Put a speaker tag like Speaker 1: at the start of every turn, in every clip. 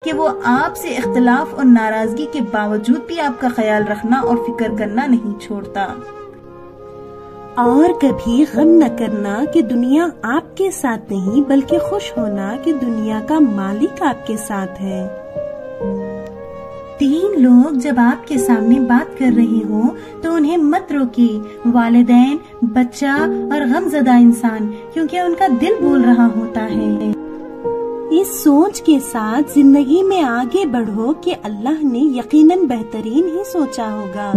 Speaker 1: کہ وہ آپ سے اختلاف اور ناراضگی کے باوجود بھی آپ کا خیال رکھنا اور فکر کرنا نہیں چھوڑتا۔
Speaker 2: اور کبھی غم نہ کرنا کہ دنیا آپ کے ساتھ نہیں، بلکہ خوش ہونا کہ دنیا کا مالک آپ کے ساتھ ہے۔
Speaker 1: 3 لوگ جب آپ کے سامنے بات کر رہے ہوں تو انہیں مت روکیے، والدین، بچہ اور غم زدہ انسان، کیونکہ ان کا دل بول رہا ہوتا ہے۔
Speaker 2: اس سوچ کے ساتھ زندگی میں آگے بڑھو کہ اللہ نے یقیناً بہترین ہی سوچا ہوگا۔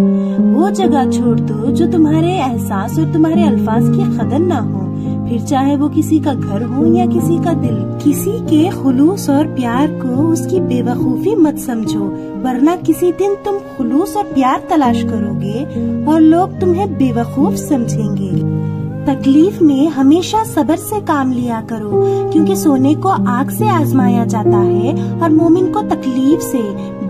Speaker 2: وہ جگہ چھوڑ دو جو تمہارے احساس اور تمہارے الفاظ کی قدر نہ ہو، پھر چاہے وہ کسی کا گھر ہو یا کسی کا دل۔ کسی کے خلوص اور پیار کو اس کی بے وقوفی مت سمجھو، ورنہ کسی دن تم خلوص اور پیار تلاش کرو گے اور لوگ تمہیں بے وقوف سمجھیں گے۔ تکلیف میں ہمیشہ صبر سے کام لیا کرو، کیونکہ سونے کو آگ سے آزمایا جاتا ہے اور مومن کو تکلیف سے۔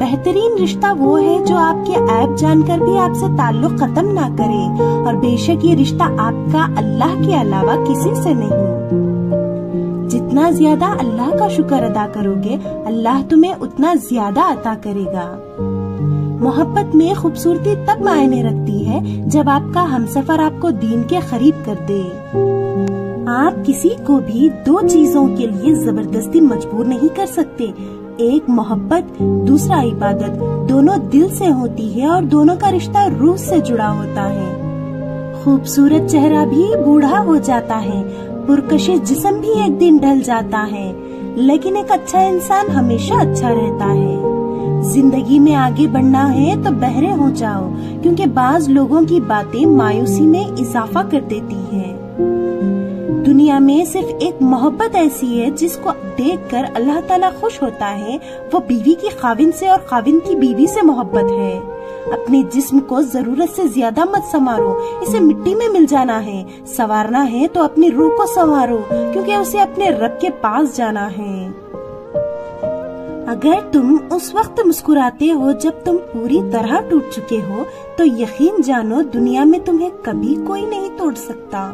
Speaker 2: بہترین رشتہ وہ ہے جو آپ کے عیب جان کر بھی آپ سے تعلق ختم نہ کرے، اور بے شک یہ رشتہ آپ کا اللہ کے علاوہ کسی سے نہیں۔ جتنا زیادہ اللہ کا شکر ادا کرو گے، اللہ تمہیں اتنا زیادہ عطا کرے گا۔ محبت میں خوبصورتی تب معنی رکھتی ہے جب آپ کا ہمسفر آپ کو دین کے قریب کر دے۔ آپ کسی کو بھی 2 چیزوں کے لیے زبردستی مجبور نہیں کر سکتے، ایک محبت، دوسرا عبادت۔ دونوں دل سے ہوتی ہے اور دونوں کا رشتہ روح سے جڑا ہوتا ہے۔ خوبصورت چہرہ بھی بوڑھا ہو جاتا ہے، پرکشش جسم بھی ایک دن ڈھل جاتا ہے، لیکن ایک اچھا انسان ہمیشہ اچھا رہتا ہے۔ زندگی میں آگے بڑھنا ہے تو بہرے ہو جاؤ، کیونکہ بعض لوگوں کی باتیں مایوسی میں اضافہ کر دیتی ہیں۔ دنیا میں صرف ایک محبت ایسی ہے جس کو دیکھ کر اللہ تعالیٰ خوش ہوتا ہے، وہ بیوی کی خاوند سے اور خاوند کی بیوی سے محبت ہے۔ اپنے جسم کو ضرورت سے زیادہ مت سنوارو، اسے مٹی میں مل جانا ہے۔ سنوارنا ہے تو اپنی روح کو سنوارو، کیونکہ اسے اپنے رب کے پاس جانا ہے۔ اگر تم اس وقت مسکراتے ہو جب تم پوری طرح ٹوٹ چکے ہو، تو یقین جانو دنیا میں تمہیں کبھی کوئی نہیں توڑ سکتا۔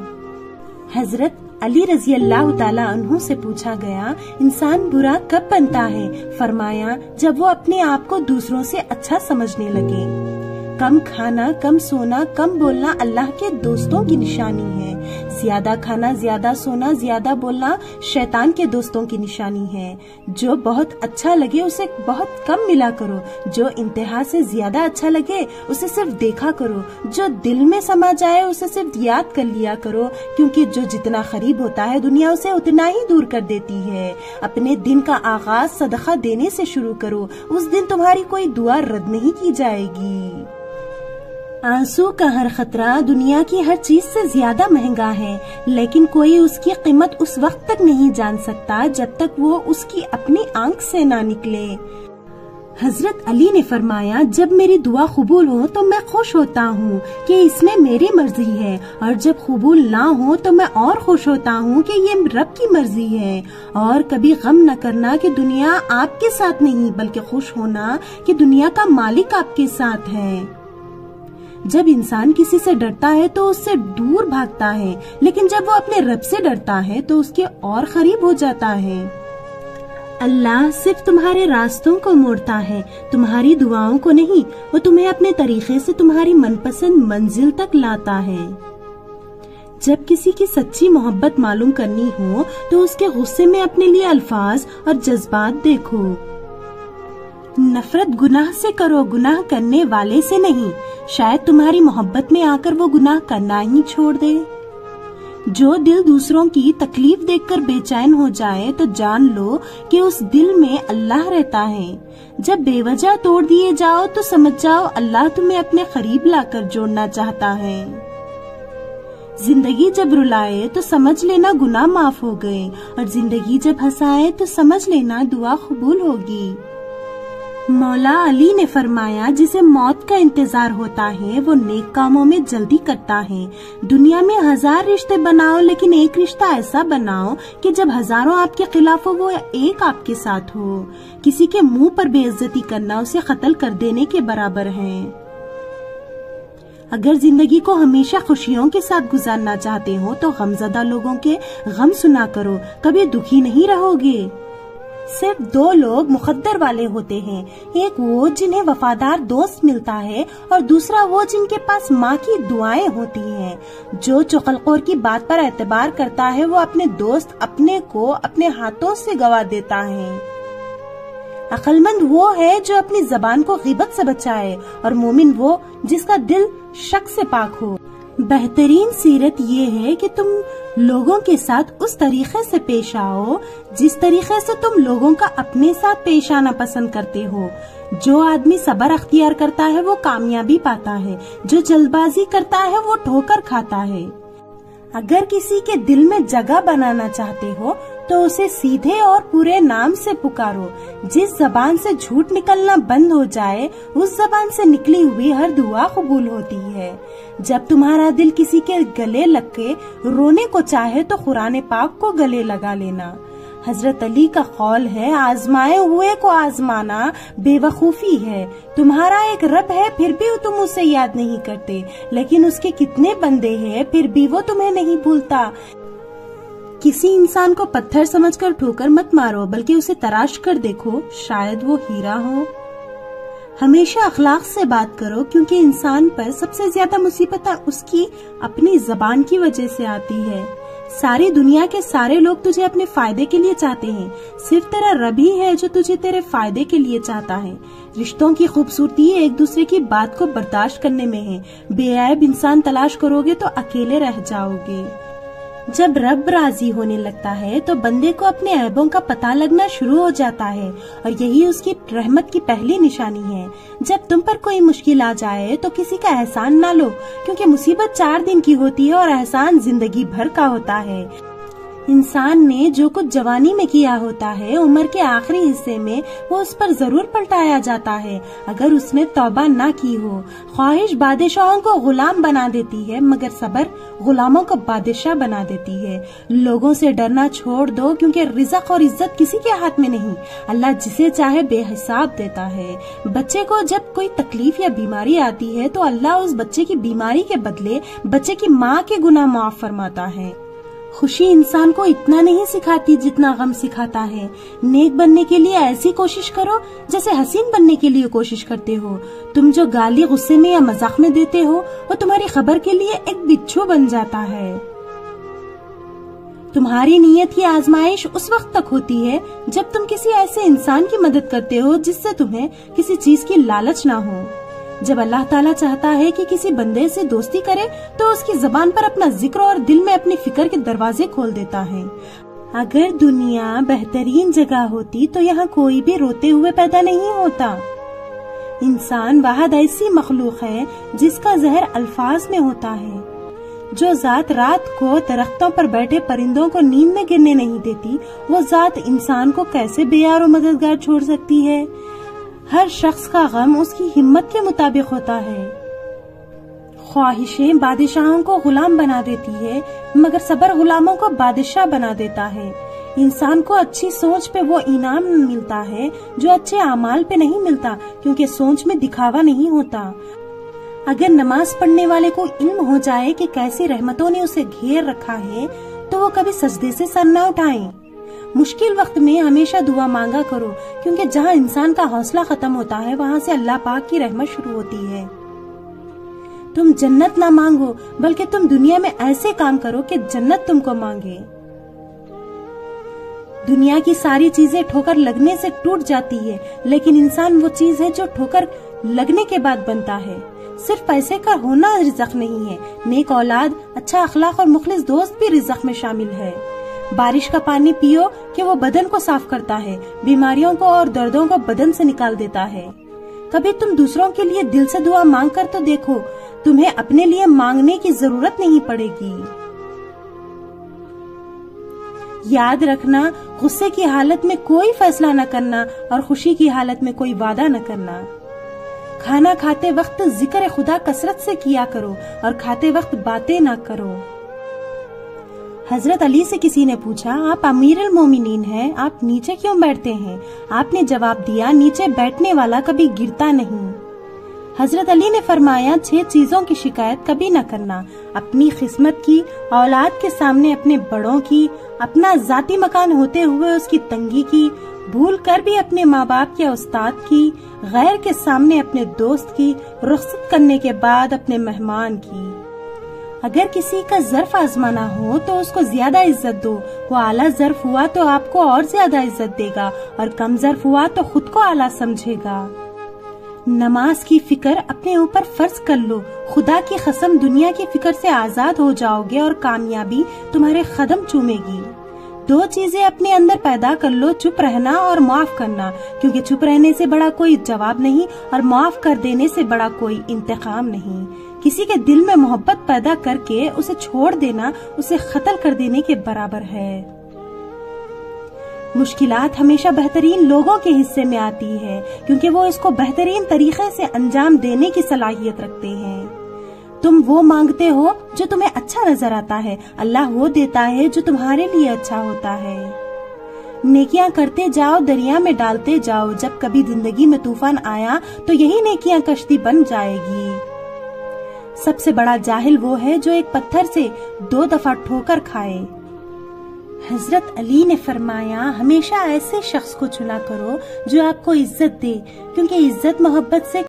Speaker 2: حضرت علی رضی اللہ تعالی عنہ سے پوچھا گیا، انسان برا کب بنتا ہے؟ فرمایا، جب وہ اپنے آپ کو دوسروں سے اچھا سمجھنے لگے۔ کم کھانا، کم سونا، کم بولنا اللہ کے دوستوں کی نشانی ہے۔ زیادہ کھانا، زیادہ سونا، زیادہ بولنا شیطان کے دوستوں کی نشانی ہے۔ جو بہت اچھا لگے اسے بہت کم ملا کرو، جو انتہا سے زیادہ اچھا لگے اسے صرف دیکھا کرو، جو دل میں سما جائے اسے صرف یاد کر لیا کرو، کیونکہ جو جتنا قریب ہوتا ہے دنیا اسے اتنا ہی دور کر دیتی ہے۔ اپنے دن کا آغاز صدقہ دینے سے شروع کرو، اس دن تمہاری کوئی دعا رد نہیں کی جائے گی۔ آنسو کا ہر خطرہ دنیا کی ہر چیز سے زیادہ مہنگا ہے، لیکن کوئی اس کی قیمت اس وقت تک نہیں جان سکتا جب تک وہ اس کی اپنی آنکھ سے نہ نکلے۔ حضرت علی نے فرمایا، جب میری دعا قبول ہو تو میں خوش ہوتا ہوں کہ اس میں میری مرضی ہے، اور جب قبول نہ ہو تو میں اور خوش ہوتا ہوں کہ یہ رب کی مرضی ہے۔ اور کبھی غم نہ کرنا کہ دنیا آپ کے ساتھ نہیں، بلکہ خوش ہونا کہ دنیا کا مالک آپ کے ساتھ ہے۔ جب انسان کسی سے ڈرتا ہے تو اس سے دور بھاگتا ہے، لیکن جب وہ اپنے رب سے ڈرتا ہے تو اس کے اور قریب ہو جاتا ہے۔ اللہ صرف تمہارے راستوں کو موڑتا ہے، تمہاری دعاؤں کو نہیں۔ وہ تمہیں اپنے طریقے سے تمہاری من پسند منزل تک لاتا ہے۔ جب کسی کی سچی محبت معلوم کرنی ہو تو اس کے غصے میں اپنے لیے الفاظ اور جذبات دیکھو۔ نفرت گناہ سے کرو، گناہ کرنے والے سے نہیں، شاید تمہاری محبت میں آ کر وہ گناہ کرنا ہی چھوڑ دے۔ جو دل دوسروں کی تکلیف دیکھ کر بے چین ہو جائے تو جان لو کہ اس دل میں اللہ رہتا ہے۔ جب بے وجہ توڑ دیے جاؤ تو سمجھ جاؤ اللہ تمہیں اپنے قریب لا کر جوڑنا چاہتا ہے۔ زندگی جب رلائے تو سمجھ لینا گناہ معاف ہو گئے، اور زندگی جب ہنسائے تو سمجھ لینا دعا قبول ہوگی۔ مولا علی نے فرمایا، جسے موت کا انتظار ہوتا ہے وہ نیک کاموں میں جلدی کرتا ہے۔ دنیا میں 1000 رشتے بناؤ، لیکن ایک رشتہ ایسا بناؤ کہ جب ہزاروں آپ کے خلاف ہو وہ ایک آپ کے ساتھ ہو۔ کسی کے منہ پر بے عزتی کرنا اسے قتل کر دینے کے برابر ہے۔ اگر زندگی کو ہمیشہ خوشیوں کے ساتھ گزارنا چاہتے ہو تو غمزدہ لوگوں کے غم سنا کرو، کبھی دکھی نہیں رہو گے۔ صرف 2 لوگ مقدر والے ہوتے ہیں، ایک وہ جنہیں وفادار دوست ملتا ہے اور دوسرا وہ جن کے پاس ماں کی دعائیں ہوتی ہیں۔ جو چغلخور کی بات پر اعتبار کرتا ہے وہ اپنے دوست اپنے کو اپنے ہاتھوں سے گوا دیتا ہے۔ عقل مند وہ ہے جو اپنی زبان کو غیبت سے بچائے، اور مومن وہ جس کا دل شک سے پاک ہو۔ بہترین سیرت یہ ہے کہ تم لوگوں کے ساتھ اس طریقے سے پیش آؤ جس طریقے سے تم لوگوں کا اپنے ساتھ پیش آنا پسند کرتے ہو۔ جو آدمی صبر اختیار کرتا ہے وہ کامیابی پاتا ہے، جو جلد بازی کرتا ہے وہ ٹھوکر کھاتا ہے۔ اگر کسی کے دل میں جگہ بنانا چاہتے ہو تو اسے سیدھے اور پورے نام سے پکارو۔ جس زبان سے جھوٹ نکلنا بند ہو جائے اس زبان سے نکلی ہوئی ہر دعا قبول ہوتی ہے۔ جب تمہارا دل کسی کے گلے لگ کے رونے کو چاہے تو قرآن پاک کو گلے لگا لینا۔ حضرت علی کا قول ہے، آزمائے ہوئے کو آزمانا بے وقوفی ہے۔ تمہارا ایک رب ہے پھر بھی تم اسے یاد نہیں کرتے، لیکن اس کے کتنے بندے ہیں پھر بھی وہ تمہیں نہیں بھولتا۔ کسی انسان کو پتھر سمجھ کر ٹھوکر مت مارو، بلکہ اسے تراش کر دیکھو، شاید وہ ہیرا ہو۔ ہمیشہ اخلاق سے بات کرو، کیونکہ انسان پر سب سے زیادہ مصیبت اس کی اپنی زبان کی وجہ سے آتی ہے۔ ساری دنیا کے سارے لوگ تجھے اپنے فائدے کے لیے چاہتے ہیں، صرف تیرا رب ہی ہے جو تجھے تیرے فائدے کے لیے چاہتا ہے۔ رشتوں کی خوبصورتی ایک دوسرے کی بات کو برداشت کرنے میں ہے۔ بے عیب انسان تلاش کرو گے تو اکیلے رہ جاؤ گے۔ جب رب راضی ہونے لگتا ہے تو بندے کو اپنے عیبوں کا پتہ لگنا شروع ہو جاتا ہے، اور یہی اس کی رحمت کی پہلی نشانی ہے۔ جب تم پر کوئی مشکل آ جائے تو کسی کا احسان نہ لو، کیونکہ مصیبت 4 دن کی ہوتی ہے اور احسان زندگی بھر کا ہوتا ہے۔ انسان نے جو کچھ جوانی میں کیا ہوتا ہے عمر کے آخری حصے میں وہ اس پر ضرور پلٹایا جاتا ہے اگر اس نے توبہ نہ کی ہو۔ خواہش بادشاہوں کو غلام بنا دیتی ہے، مگر صبر غلاموں کو بادشاہ بنا دیتی ہے۔ لوگوں سے ڈرنا چھوڑ دو، کیونکہ رزق اور عزت کسی کے ہاتھ میں نہیں، اللہ جسے چاہے بے حساب دیتا ہے۔ بچے کو جب کوئی تکلیف یا بیماری آتی ہے تو اللہ اس بچے کی بیماری کے بدلے بچے کی ماں کے گناہ معاف فرماتا ہے۔ خوشی انسان کو اتنا نہیں سکھاتی جتنا غم سکھاتا ہے۔ نیک بننے کے لیے ایسی کوشش کرو جیسے حسین بننے کے لیے کوشش کرتے ہو۔ تم جو گالی غصے میں یا مذاق میں دیتے ہو وہ تمہاری خبر کے لیے ایک بچھو بن جاتا ہے۔ تمہاری نیت کی آزمائش اس وقت تک ہوتی ہے جب تم کسی ایسے انسان کی مدد کرتے ہو جس سے تمہیں کسی چیز کی لالچ نہ ہو۔ جب اللہ تعالیٰ چاہتا ہے کہ کسی بندے سے دوستی کرے تو اس کی زبان پر اپنا ذکر اور دل میں اپنی فکر کے دروازے کھول دیتا ہے۔ اگر دنیا بہترین جگہ ہوتی تو یہاں کوئی بھی روتے ہوئے پیدا نہیں ہوتا۔ انسان واحد ایسی مخلوق ہے جس کا زہر الفاظ میں ہوتا ہے۔ جو ذات رات کو درختوں پر بیٹھے پرندوں کو نیند میں گرنے نہیں دیتی، وہ ذات انسان کو کیسے بے یار و مددگار چھوڑ سکتی ہے؟ ہر شخص کا غم اس کی ہمت کے مطابق ہوتا ہے۔ خواہشیں بادشاہوں کو غلام بنا دیتی ہے، مگر صبر غلاموں کو بادشاہ بنا دیتا ہے۔ انسان کو اچھی سوچ پہ وہ انعام ملتا ہے جو اچھے اعمال پہ نہیں ملتا، کیونکہ سوچ میں دکھاوا نہیں ہوتا۔ اگر نماز پڑھنے والے کو علم ہو جائے کہ کیسی رحمتوں نے اسے گھیر رکھا ہے تو وہ کبھی سجدے سے سر نہ اٹھائیں۔ مشکل وقت میں ہمیشہ دعا مانگا کرو، کیونکہ جہاں انسان کا حوصلہ ختم ہوتا ہے وہاں سے اللہ پاک کی رحمت شروع ہوتی ہے۔ تم جنت نہ مانگو، بلکہ تم دنیا میں ایسے کام کرو کہ جنت تم کو مانگے۔ دنیا کی ساری چیزیں ٹھوکر لگنے سے ٹوٹ جاتی ہے، لیکن انسان وہ چیز ہے جو ٹھوکر لگنے کے بعد بنتا ہے۔ صرف پیسے کا ہونا رزق نہیں ہے، نیک اولاد، اچھا اخلاق اور مخلص دوست بھی رزق میں شامل ہے۔ بارش کا پانی پیو کہ وہ بدن کو صاف کرتا ہے، بیماریوں کو اور دردوں کو بدن سے نکال دیتا ہے۔ کبھی تم دوسروں کے لیے دل سے دعا مانگ کر تو دیکھو، تمہیں اپنے لیے مانگنے کی ضرورت نہیں پڑے گی۔ یاد رکھنا، غصے کی حالت میں کوئی فیصلہ نہ کرنا اور خوشی کی حالت میں کوئی وعدہ نہ کرنا۔ کھانا کھاتے وقت ذکر خدا کثرت سے کیا کرو اور کھاتے وقت باتیں نہ کرو۔ حضرت علی سے کسی نے پوچھا، آپ امیر المومنین ہیں، آپ نیچے کیوں بیٹھتے ہیں؟ آپ نے جواب دیا، نیچے بیٹھنے والا کبھی گرتا نہیں۔ حضرت علی نے فرمایا 6 چیزوں کی شکایت کبھی نہ کرنا، اپنی قسمت کی، اولاد کے سامنے اپنے بڑوں کی، اپنا ذاتی مکان ہوتے ہوئے اس کی تنگی کی، بھول کر بھی اپنے ماں باپ یا استاد کی، غیر کے سامنے اپنے دوست کی، رخصت کرنے کے بعد اپنے مہمان کی۔ اگر کسی کا ظرف آزمانا ہو تو اس کو زیادہ عزت دو، وہ اعلیٰ ظرف ہوا تو آپ کو اور زیادہ عزت دے گا، اور کم ظرف ہوا تو خود کو اعلیٰ سمجھے گا۔ نماز کی فکر اپنے اوپر فرض کر لو، خدا کی قسم دنیا کی فکر سے آزاد ہو جاؤ گے اور کامیابی تمہارے قدم چومے گی۔ 2 چیزیں اپنے اندر پیدا کر لو، چپ رہنا اور معاف کرنا، کیونکہ چپ رہنے سے بڑا کوئی جواب نہیں اور معاف کر دینے سے بڑا کوئی انتقام نہیں۔ کسی کے دل میں محبت پیدا کر کے اسے چھوڑ دینا اسے قتل کر دینے کے برابر ہے۔ مشکلات ہمیشہ بہترین لوگوں کے حصے میں آتی ہے، کیونکہ وہ اس کو بہترین طریقے سے انجام دینے کی صلاحیت رکھتے ہیں۔ تم وہ مانگتے ہو جو تمہیں اچھا نظر آتا ہے، اللہ وہ دیتا ہے جو تمہارے لیے اچھا ہوتا ہے۔ نیکیاں کرتے جاؤ، دریا میں ڈالتے جاؤ، جب کبھی زندگی میں طوفان آیا تو یہی نیکیاں کشتی بن جائے گی۔ سب سے بڑا جاہل وہ ہے جو ایک پتھر سے 2 دفعہ ٹھوکر کھائے۔ حضرت علی نے فرمایا ہمیشہ ایسے شخص کو چنا کرو جو آپ کو عزت دے، کیونکہ عزت محبت سے